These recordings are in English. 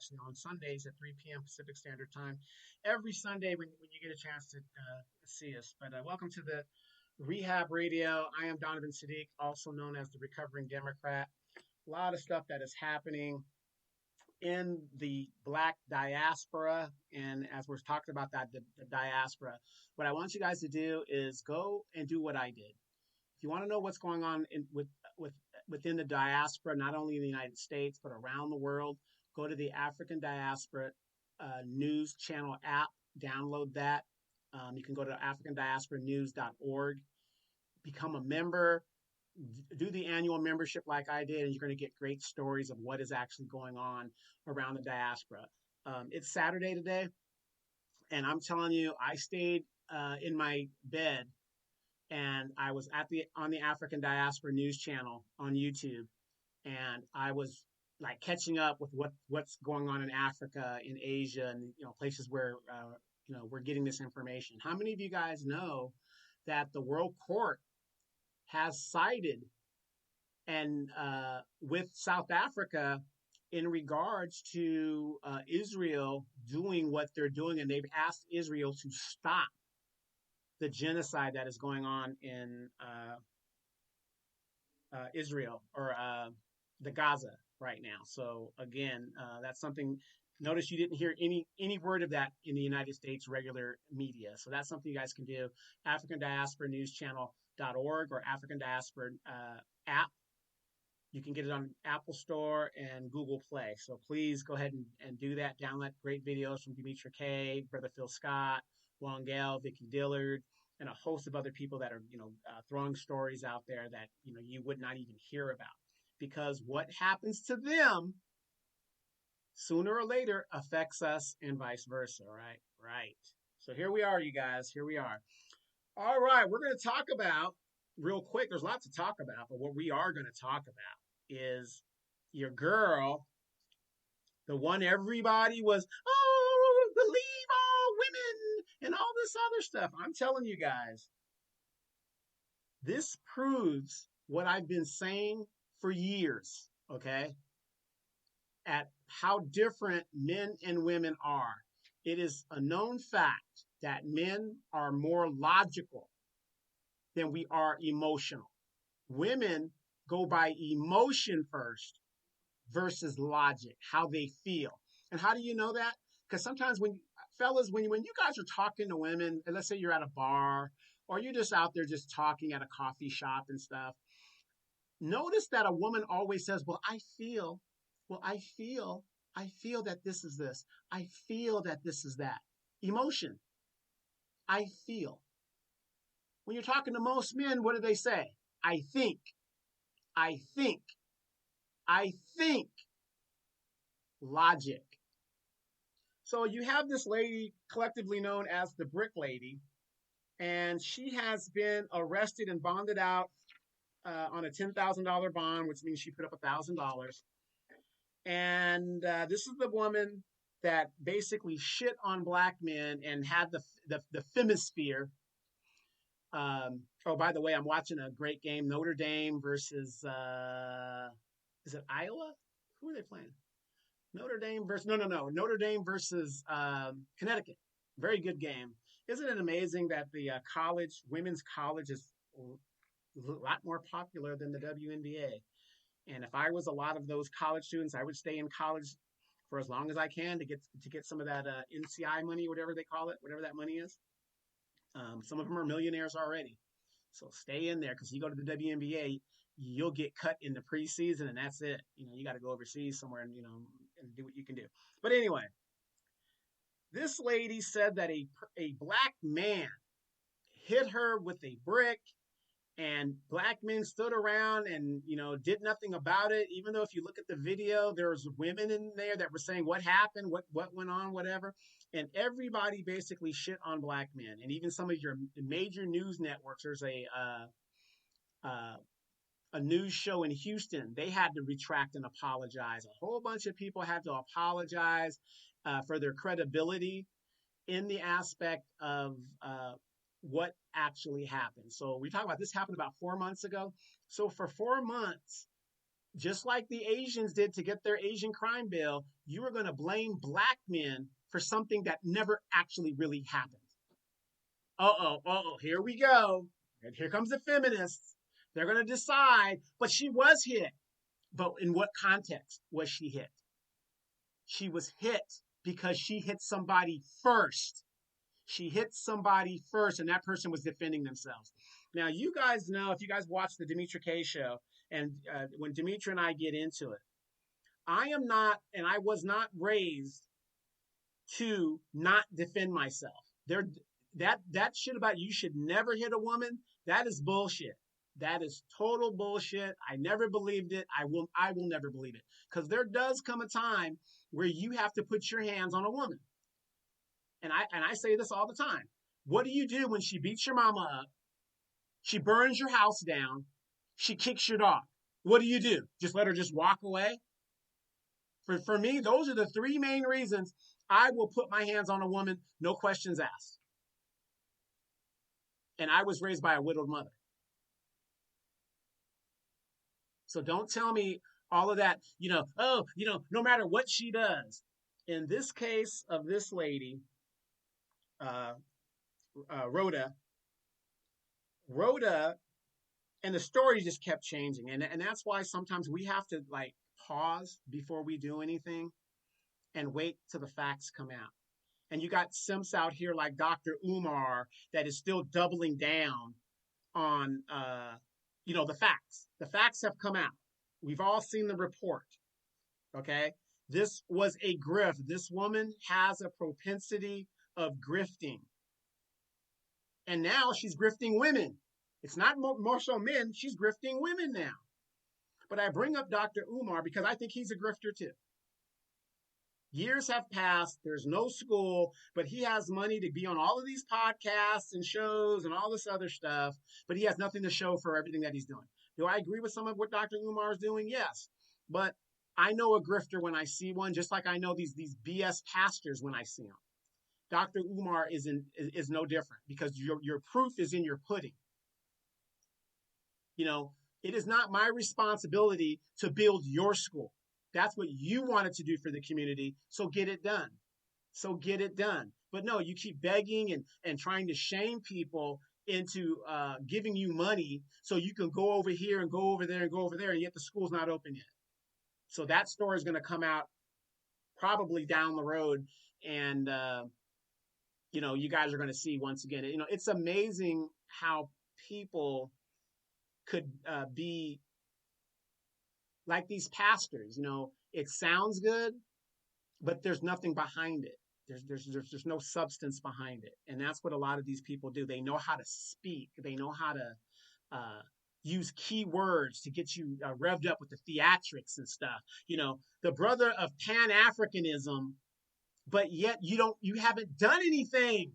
actually on Sundays at 3 p.m. Pacific Standard Time. Every Sunday when you get a chance to see us. But welcome to the Rehab Radio. I am Donovan Sadiq, also known as the Recovering Democrat. A lot of stuff that is happening in the Black diaspora. And as we're talking about that, the diaspora, what I want you guys to do is go and do what I did. If you want to know what's going on with within the diaspora, not only in the United States, but around the world, go to the African Diaspora News Channel app, download that. You can go to africandiasporanews.org, become a member, do the annual membership like I did, and you're going to get great stories of what is actually going on around the diaspora. It's Saturday today, and I'm telling you, I stayed in my bed and I was on the African Diaspora News Channel on YouTube, and I was like catching up with what's going on in Africa, in Asia, and places where we're getting this information. How many of you guys know that the World Court has sided and with South Africa in regards to Israel doing what they're doing, and they've asked Israel to stop the genocide that is going on in Israel or the Gaza right now. So again, that's something. Notice you didn't hear any word of that in the United States regular media. So that's something you guys can do. African Diaspora News Channel.org or African Diaspora app. You can get it on Apple Store and Google Play. So please go ahead and do that. Download great videos from Demetra K, Brother Phil Scott, Juan Gale, Vicky Dillard, and a host of other people that are, throwing stories out there that, you would not even hear about. Because what happens to them sooner or later affects us and vice versa, right? Right. So here we are, you guys. Here we are. All right. We're going to talk about, real quick, there's lots to talk about, but what we are going to talk about is your girl, the one everybody was, oh, believe all women and all this other stuff. I'm telling you guys, this proves what I've been saying for years, okay, at how different men and women are. It is a known fact that men are more logical than we are emotional. Women go by emotion first versus logic, how they feel. And how do you know that? Because sometimes when you guys are talking to women, and let's say you're at a bar or you're just out there just talking at a coffee shop and stuff, notice that a woman always says, I feel that this is this. I feel that this is that. Emotion. I feel. When you're talking to most men, what do they say? I think. I think. I think. Logic. So you have this lady collectively known as the Brick Lady, and she has been arrested and bonded out on a $10,000 bond, which means she put up $1,000. And this is the woman that basically shit on black men and had the femisphere. By the way, I'm watching a great game, Notre Dame versus, is it Iowa? Who are they playing? Notre Dame versus, no. Notre Dame versus Connecticut. Very good game. Isn't it amazing that the women's college is a lot more popular than the WNBA? And if I was a lot of those college students, I would stay in college for as long as I can to get some of that NCI money, whatever they call it, whatever that money is. Some of them are millionaires already. So stay in there, because you go to the WNBA, you'll get cut in the preseason, and that's it. You got to go overseas somewhere and and do what you can do. But anyway, this lady said that a black man hit her with a brick, and black men stood around and did nothing about it. Even though if you look at the video, there's women in there that were saying what happened, what went on, whatever. And everybody basically shit on black men. And even some of your major news networks, there's a news show in Houston, they had to retract and apologize. A whole bunch of people had to apologize for their credibility in the aspect of what actually happened. So we talk about this happened about 4 months ago. So for 4 months, just like the Asians did to get their Asian crime bill, you are going to blame black men for something that never actually really happened. Here we go. And here comes the feminists. They're going to decide, but she was hit. But in what context was she hit? She was hit because she hit somebody first. She hit somebody first, and that person was defending themselves. Now, you guys know, if you guys watch the Demetra K show, and when Demetra and I get into it, I am not, and I was not raised to not defend myself. That shit about you should never hit a woman, that is bullshit. That is total bullshit. I never believed it. I will never believe it. Because there does come a time where you have to put your hands on a woman. And I say this all the time. What do you do when she beats your mama up? She burns your house down. She kicks your dog. What do? Just let her just walk away? For me, those are the three main reasons I will put my hands on a woman, no questions asked. And I was raised by a widowed mother. So don't tell me all of that, no matter what she does. In this case of this lady, Rhoda, and the story just kept changing. And that's why sometimes we have to like pause before we do anything and wait till the facts come out. And you got simps out here like Dr. Umar that is still doubling down on, the facts. The facts have come out. We've all seen the report. Okay. This was a grift. This woman has a propensity of grifting. And now she's grifting women. It's not more so men. She's grifting women now. But I bring up Dr. Umar because I think he's a grifter too. Years have passed. There's no school, but he has money to be on all of these podcasts and shows and all this other stuff, but he has nothing to show for everything that he's doing. Do I agree with some of what Dr. Umar is doing? Yes. But I know a grifter when I see one, just like I know these BS pastors when I see them. Dr. Umar is no different because your proof is in your pudding. It is not my responsibility to build your school. That's what you wanted to do for the community. So get it done. But no, you keep begging and trying to shame people into giving you money so you can go over here and go over there and go over there, and yet the school's not open yet. So that story is going to come out probably down the road, and you guys are going to see once again. It's amazing how people could be like these pastors. It sounds good, but there's nothing behind it. There's no substance behind it. And that's what a lot of these people do. They know how to speak. They know how to use key words to get you revved up with the theatrics and stuff. The brother of Pan-Africanism, but yet you haven't done anything.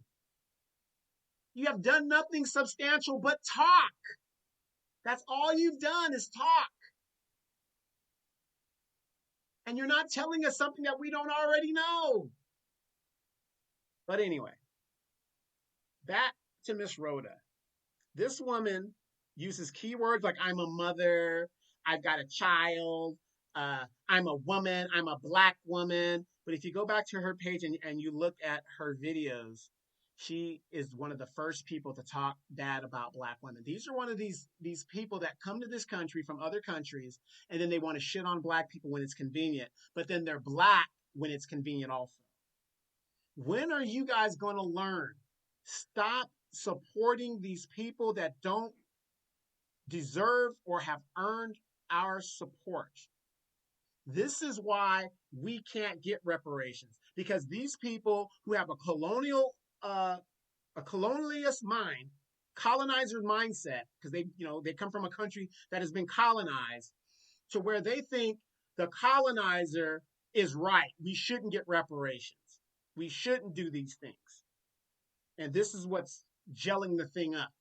You have done nothing substantial but talk. That's all you've done is talk. And you're not telling us something that we don't already know. But anyway, back to Miss Rhoda. This woman uses keywords like I'm a mother, I've got a child, I'm a woman, I'm a black woman. But if you go back to her page and you look at her videos, she is one of the first people to talk bad about black women. These are one of these people that come to this country from other countries, and then they want to shit on black people when it's convenient, but then they're black when it's convenient also. When are you guys going to learn? Stop supporting these people that don't deserve or have earned our support. This is why we can't get reparations, because these people who have a colonialist mind, colonizer mindset, because they come from a country that has been colonized, to where they think the colonizer is right. We shouldn't get reparations. We shouldn't do these things. And this is what's gelling the thing up.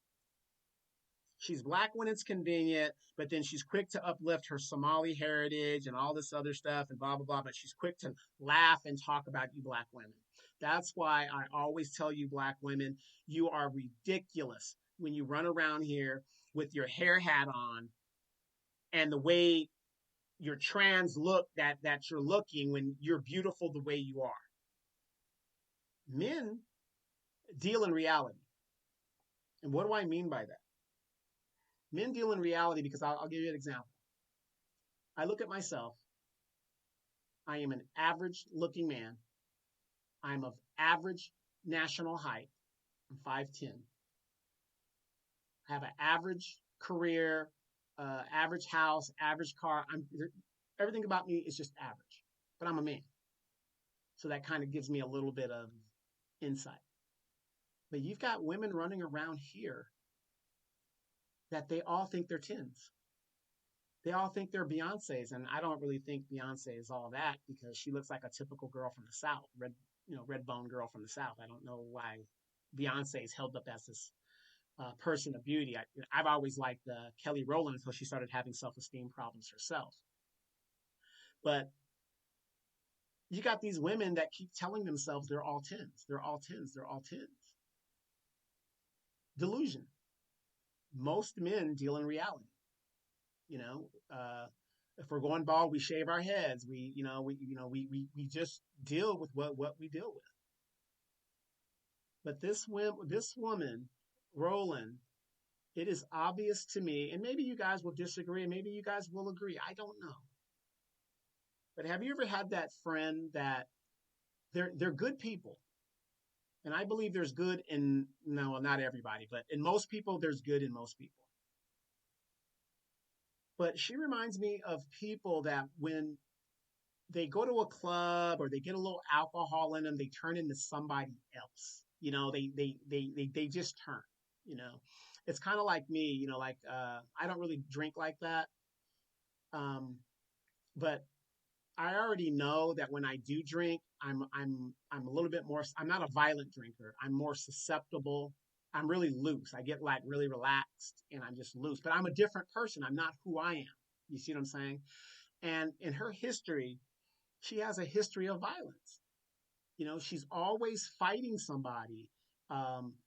She's black when it's convenient, but then she's quick to uplift her Somali heritage and all this other stuff and blah, blah, blah. But she's quick to laugh and talk about you black women. That's why I always tell you black women, you are ridiculous when you run around here with your hair hat on and the way your trans look that you're looking when you're beautiful the way you are. Men deal in reality. And what do I mean by that? Men deal in reality because I'll give you an example. I look at myself. I am an average looking man. I'm of average national height. I'm 5'10". I have an average career, average house, average car. Everything about me is just average, but I'm a man. So that kind of gives me a little bit of insight. But you've got women running around here that they all think they're tens. They all think they're Beyonce's, and I don't really think Beyonce is all that because she looks like a typical girl from the South, red bone girl from the South. I don't know why Beyonce is held up as this person of beauty. I've always liked Kelly Rowland until she started having self-esteem problems herself. But you got these women that keep telling themselves they're all tens. They're all tens. They're all tens. Delusion. Most men deal in reality. You know, if we're going bald, we shave our heads. We just deal with what we deal with. But this woman, Roland, it is obvious to me, and maybe you guys will disagree, and maybe you guys will agree. I don't know. But have you ever had that friend that they're good people? And I believe there's good in, no, not everybody, but in most people, there's good in most people. But she reminds me of people that when they go to a club or they get a little alcohol in them, they turn into somebody else. They just turn, you know. It's kind of like me, like I don't really drink like that. But I already know that when I do drink, I'm a little bit more. I'm not a violent drinker. I'm more susceptible. I'm really loose. I get like really relaxed and I'm just loose. But I'm a different person. I'm not who I am. You see what I'm saying? And in her history, she has a history of violence. She's always fighting somebody.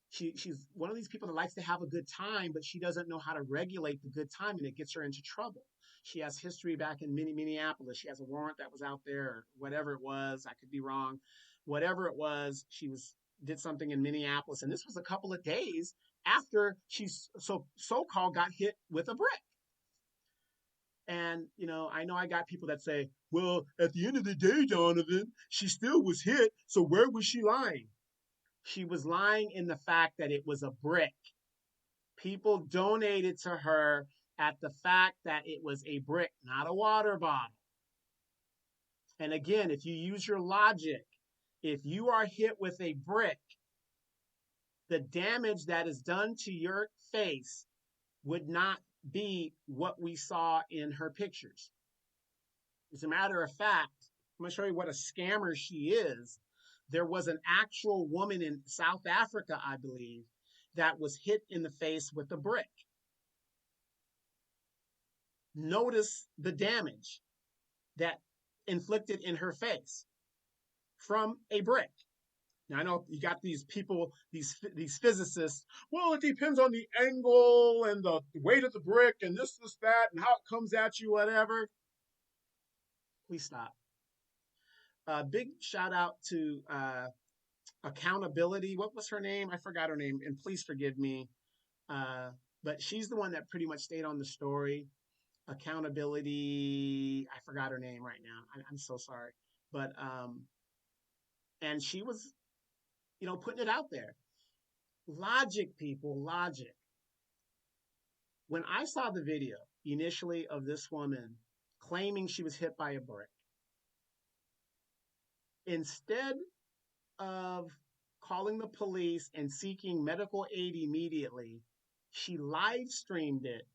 She's one of these people that likes to have a good time, but she doesn't know how to regulate the good time, and it gets her into trouble. She has history back in Minneapolis. She has a warrant that was out there, or whatever it was. I could be wrong. Whatever it was, did something in Minneapolis, and this was a couple of days after she's so-called got hit with a brick. And, I know I got people that say, well, at the end of the day, Donovan, she still was hit. So where was she lying? She was lying in the fact that it was a brick. People donated to her at the fact that it was a brick, not a water bottle. And again, if you use your logic, if you are hit with a brick, the damage that is done to your face would not be what we saw in her pictures. As a matter of fact, I'm going to show you what a scammer she is. There was an actual woman in South Africa, I believe, that was hit in the face with a brick. Notice the damage that inflicted in her face from a brick. Now, I know you got these people, these physicists. Well, it depends on the angle and the weight of the brick and this, that, and how it comes at you, whatever. Please stop. Big shout out to Accountability. What was her name? I forgot her name, and please forgive me. But she's the one that pretty much stayed on the story. Accountability. I forgot her name right now. I'm so sorry. But and she was, putting it out there. Logic, people, logic. When I saw the video initially of this woman claiming she was hit by a brick, instead of calling the police and seeking medical aid immediately, she live streamed it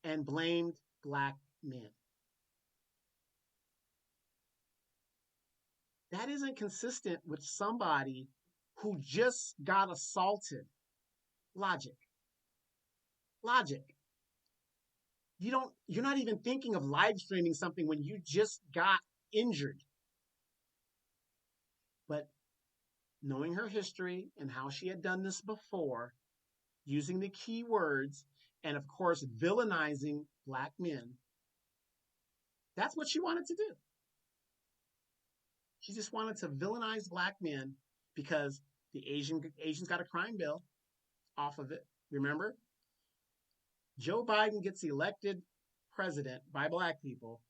and blamed black men. That isn't consistent with somebody who just got assaulted. Logic. You're not even thinking of live streaming something when you just got injured. But knowing her history and how she had done this before, using the keywords, and of course, villainizing black men, That's what she wanted to do. She just wanted to villainize black men because the Asians got a crime bill off of it. Remember? Joe Biden gets elected president by black people,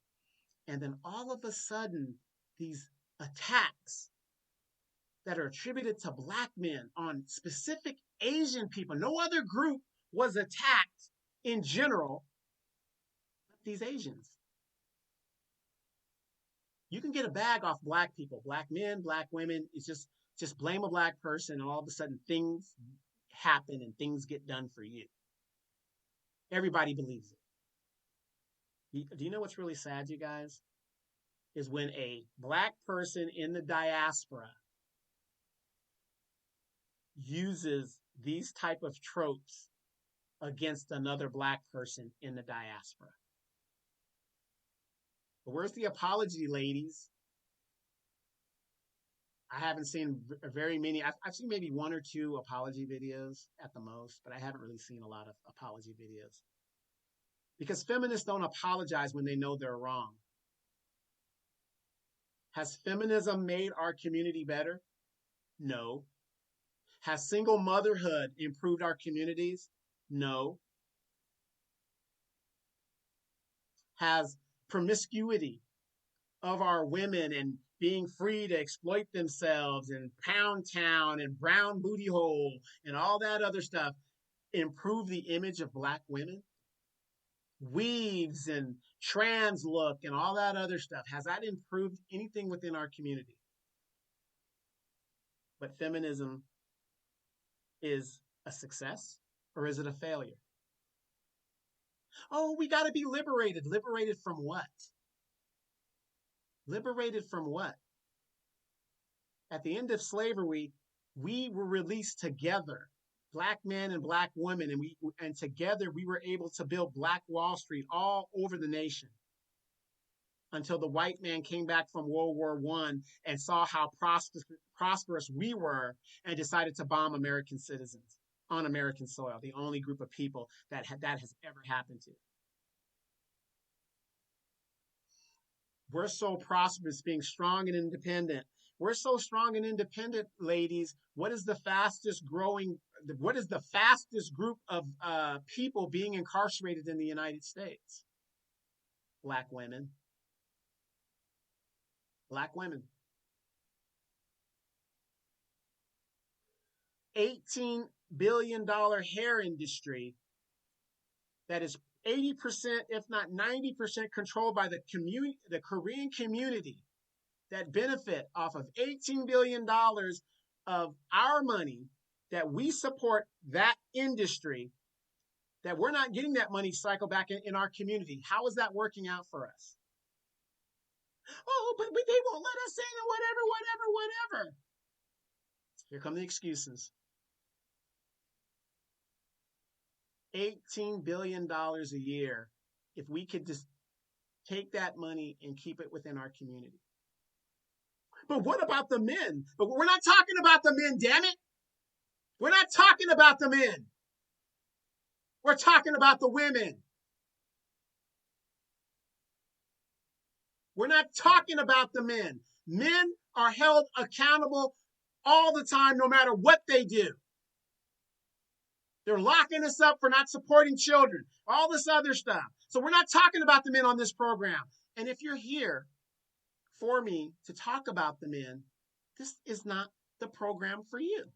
and then all of a sudden, these attacks that are attributed to black men on specific Asian people, no other group was attacked in general, but these Asians. You can get a bag off black people, black men, black women. It's just blame a black person, and all of a sudden things happen and things get done for you. Everybody believes it. Do you know what's really sad, you guys? Is when a black person in the diaspora uses these type of tropes against another black person in the diaspora. But where's the apology, ladies? I haven't seen very many. I've seen maybe one or two apology videos at the most, but I haven't really seen a lot of apology videos. Because feminists don't apologize when they know they're wrong. Has feminism made our community better? No. Has single motherhood improved our communities? No. Has promiscuity of our women and being free to exploit themselves and Pound Town and Brown Booty Hole and all that other stuff improved the image of black women? Weaves and trans look and all that other stuff, has that improved anything within our community? But feminism is a success, or is it a failure? Oh, we got to be liberated. Liberated from what? Liberated from what? At the end of slavery, we were released together, black men and black women, and together we were able to build Black Wall Street all over the nation until the white man came back from World War I and saw how prosperous we were and decided to bomb American citizens on American soil, the only group of people that has ever happened to. We're so prosperous, being strong and independent. We're so strong and independent, ladies. What is the fastest group of people being incarcerated in the United States? Black women. Black women. $18 billion hair industry that is 80%, if not 90%, controlled by the Korean community that benefit off of $18 billion of our money, that we support that industry, that we're not getting that money cycle back in our community. How is that working out for us? Oh, but they won't let us in, whatever. Here come the excuses. $18 billion a year, if we could just take that money and keep it within our community. But what about the men? But we're not talking about the men, damn it. We're not talking about the men. We're talking about the women. We're not talking about the men. Men are held accountable all the time, no matter what they do. They're locking us up for not supporting children, all this other stuff. So we're not talking about the men on this program. And if you're here for me to talk about the men, this is not the program for you.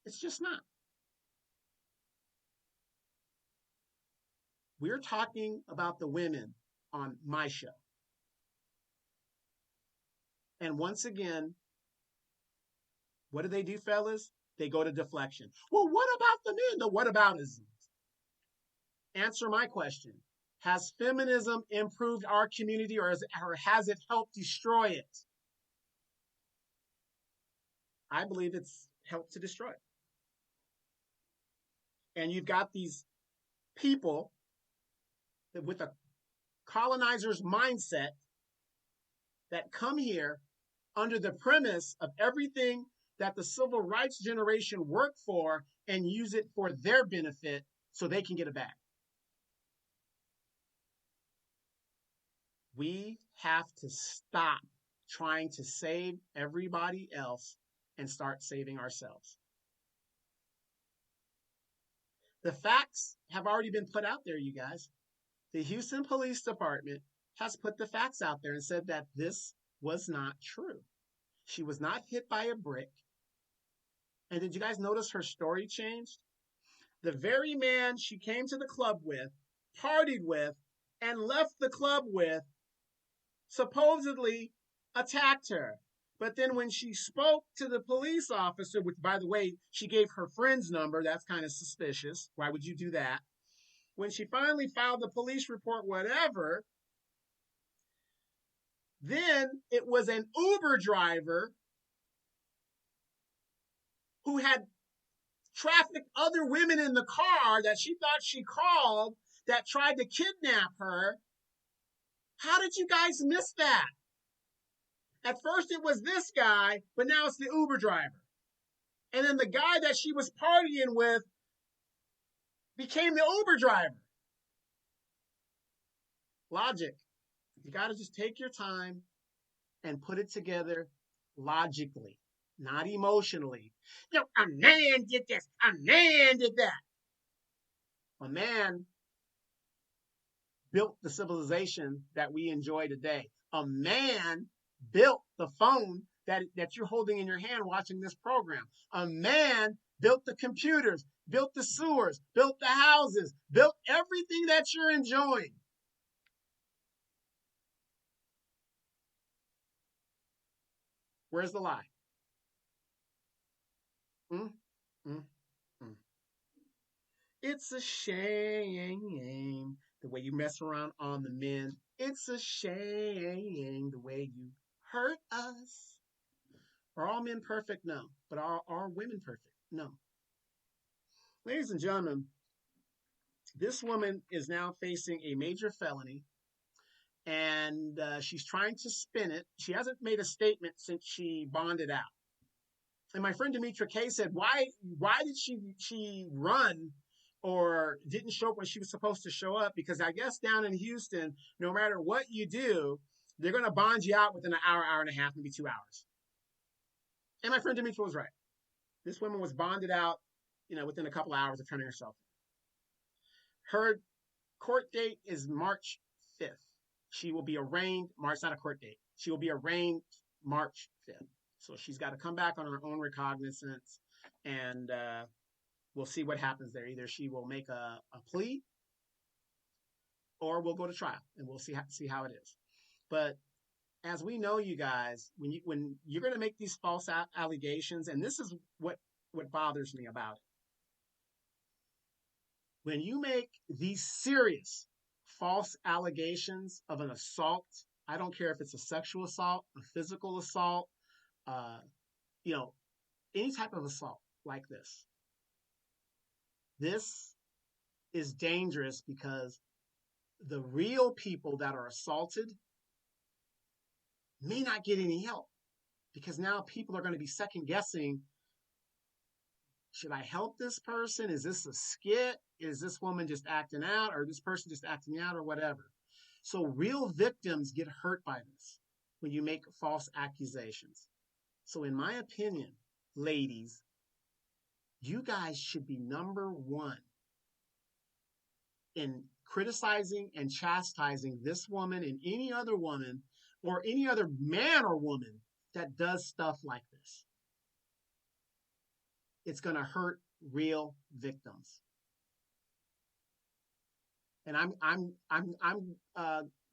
It's just not. We're talking about the women on my show. And once again, what do, fellas? They go to deflection. Well, what about the men? The whataboutisms. Answer my question. Has feminism improved our community, or has it helped destroy it? I believe it's helped to destroy it. And you've got these people that with a colonizer's mindset that come here under the premise of everything that the civil rights generation worked for and use it for their benefit so they can get it back. We have to stop trying to save everybody else and start saving ourselves. The facts have already been put out there, you guys. The Houston Police Department has put the facts out there and said that this was not true. She was not hit by a brick. And did you guys notice her story changed? The very man she came to the club with, partied with, and left the club with supposedly attacked her. But then when she spoke to the police officer, which, by the way, she gave her friend's number, that's kind of suspicious. Why would you do that? When she finally filed the police report, whatever, then it was an Uber driver who had trafficked other women in the car that she thought she called that tried to kidnap her. How did you guys miss that? At first it was this guy, but now it's the Uber driver. And then the guy that she was partying with became the Uber driver. Logic. You got to just take your time and put it together logically, not emotionally. You know, a man did this, a man did that. A man built the civilization that we enjoy today. A man built the phone that you're holding in your hand watching this program. A man built the computers, built the sewers, built the houses, built everything that you're enjoying. Where's the lie? Mm, mm, mm. It's a shame the way you mess around on the men. It's a shame the way you hurt us. Are all men perfect? No. But are women perfect? No. Ladies and gentlemen, this woman is now facing a major felony, and she's trying to spin it. She hasn't made a statement since she bonded out. And my friend Demetra K said, why did she run or didn't show up when she was supposed to show up? Because I guess down in Houston, no matter what you do, they're going to bond you out within an hour, hour and a half, maybe 2 hours. And my friend Demetra was right. This woman was bonded out, within a couple of hours of turning herself in. Her court date is March 5th. She will be arraigned. March, not a court date. She will be arraigned March 5th. So she's got to come back on her own recognizance, and we'll see what happens there. Either she will make a plea, or we'll go to trial, and we'll see how it is. But as we know, you guys, when you're going to make these false allegations, and this is what bothers me about it. When you make these serious false allegations of an assault, I don't care if it's a sexual assault, a physical assault, any type of assault like this. This is dangerous because the real people that are assaulted may not get any help, because now people are going to be second guessing. Should I help this person? Is this a skit? Is this woman just acting out, or this person just acting out, or whatever? So real victims get hurt by this when you make false accusations. So in my opinion, ladies, you guys should be number one in criticizing and chastising this woman and any other woman or any other man or woman that does stuff like this. It's going to hurt real victims. And I'm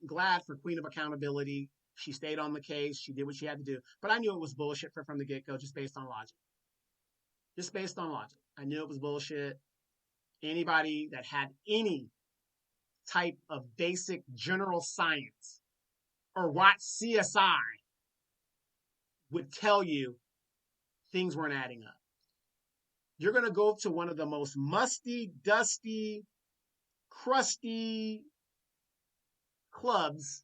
glad for Queen of Accountability. She stayed on the case. She did what she had to do. But I knew it was bullshit from the get-go, just based on logic. Just based on logic. I knew it was bullshit. Anybody that had any type of basic general science or watched CSI would tell you things weren't adding up. You're going to go to one of the most musty, dusty, crusty clubs.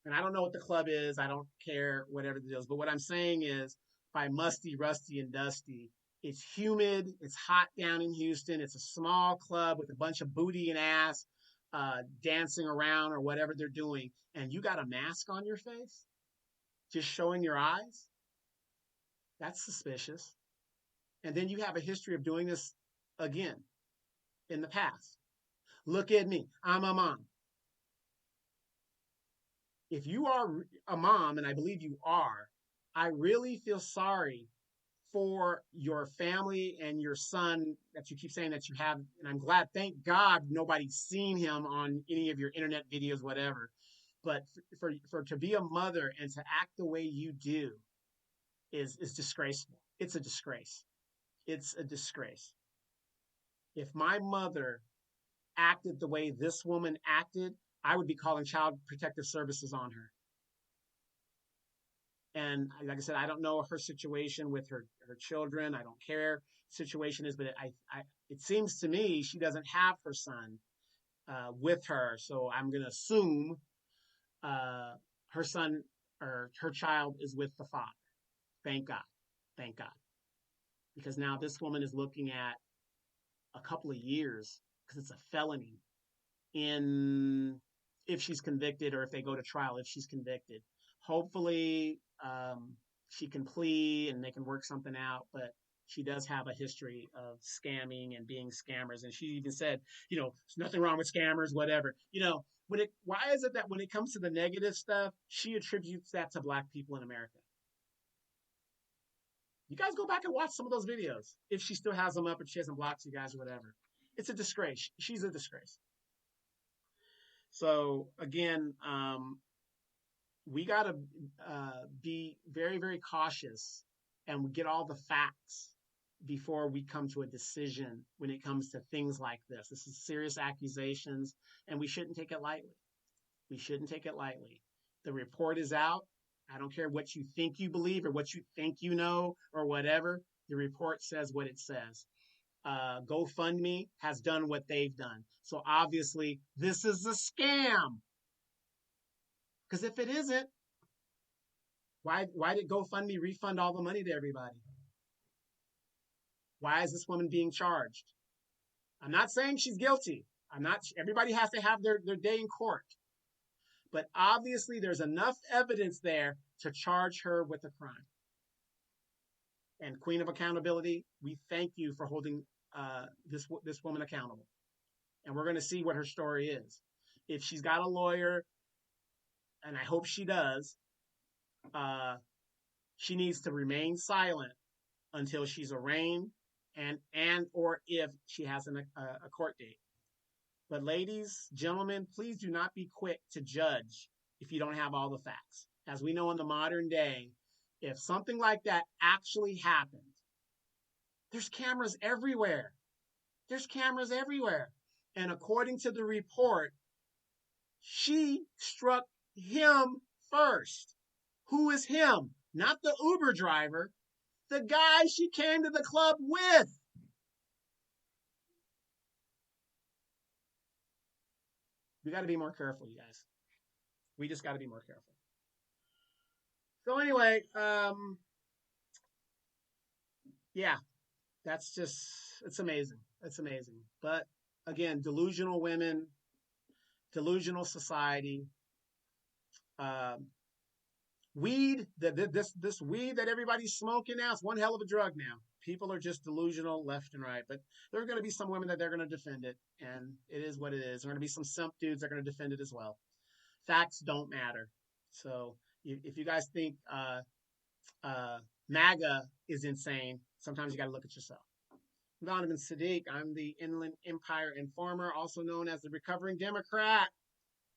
And I don't know what the club is. I don't care, whatever it is. But what I'm saying is, by musty, rusty, and dusty, it's humid. It's hot down in Houston. It's a small club with a bunch of booty and ass. dancing around or whatever they're doing, and you got a mask on your face, just showing your eyes, that's suspicious. And then you have a history of doing this again in the past. Look at me. I'm a mom. If you are a mom, and I believe you are, I really feel sorry for your family and your son that you keep saying that you have. And I'm glad, thank God, nobody's seen him on any of your internet videos, whatever. But for to be a mother and to act the way you do is disgraceful. It's a disgrace. It's a disgrace. If my mother acted the way this woman acted, I would be calling child protective services on her. And like I said, I don't know her situation with her children. I don't care situation is, but it seems to me she doesn't have her son with her. So I'm going to assume her son or her child is with the father. Thank God. Thank God. Because now this woman is looking at a couple of years because it's a felony in if she's convicted or if they go to trial, if she's convicted. Hopefully, she can plea and they can work something out, but she does have a history of scamming and being scammers. And she even said, there's nothing wrong with scammers, whatever. Why is it that when it comes to the negative stuff, she attributes that to Black people in America? You guys go back and watch some of those videos if she still has them up and she hasn't blocked you guys or whatever. It's a disgrace. She's a disgrace. So again, we got to be very, very cautious and get all the facts before we come to a decision when it comes to things like this. This is serious accusations, and we shouldn't take it lightly. We shouldn't take it lightly. The report is out. I don't care what you think you believe or what you think you know or whatever. The report says what it says. GoFundMe has done what they've done. So obviously, this is a scam. Because if it isn't, why did GoFundMe refund all the money to everybody? Why is this woman being charged? I'm not saying she's guilty. Everybody has to have their day in court. But obviously, there's enough evidence there to charge her with a crime. And Queen of Accountability, we thank you for holding this woman accountable. And we're going to see what her story is. If she's got a lawyer, and I hope she does, she needs to remain silent until she's arraigned and or if she has a court date. But ladies, gentlemen, please do not be quick to judge if you don't have all the facts. As we know in the modern day, if something like that actually happened, there's cameras everywhere. There's cameras everywhere. And according to the report, she struck him first. Who is him? Not the Uber driver, the guy she came to the club with. We got to be more careful, you guys. We just got to be more careful. So anyway, yeah, it's amazing. It's amazing. But again, delusional women, delusional society, weed, this weed that everybody's smoking now, it's one hell of a drug now. People are just delusional left and right. But there are going to be some women that they're going to defend it, and it is what it is. There are going to be some simp dudes that are going to defend it as well. Facts don't matter. So if you guys think MAGA is insane, sometimes you got to look at yourself. I'm Donovan Sadiq. I'm the Inland Empire Informer, also known as the Recovering Democrat.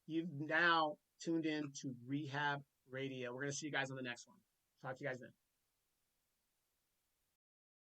You've now tuned in to Rehab Radio. We're going to see you guys on the next one. Talk to you guys then.